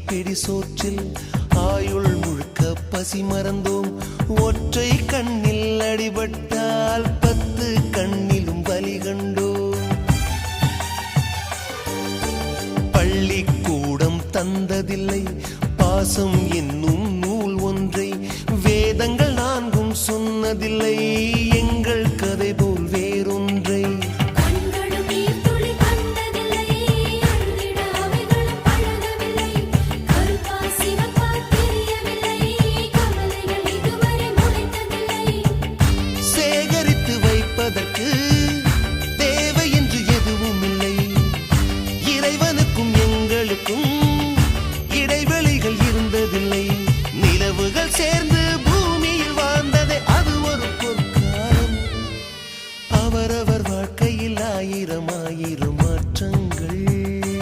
பிடி சோற்றில் ஆயுள் முழுக்க பசி மறந்தோம். ஒற்றை கண்ணில் அடிபட்டால் 10 கண்ணிலும் பலி கண்டோம். பள்ளிக்கூடம் தந்ததில்லை பாசம் என்னும் நூல் ஒன்றை, வேதங்கள் 4ம் சொன்னதில்லை எங்கள் கதை போல் வேறொன்றை. சேகரித்து வைப்பதற்கு தேவை என்று எதுவும் இல்லை, இறைவனுக்கும் எங்களுக்கும்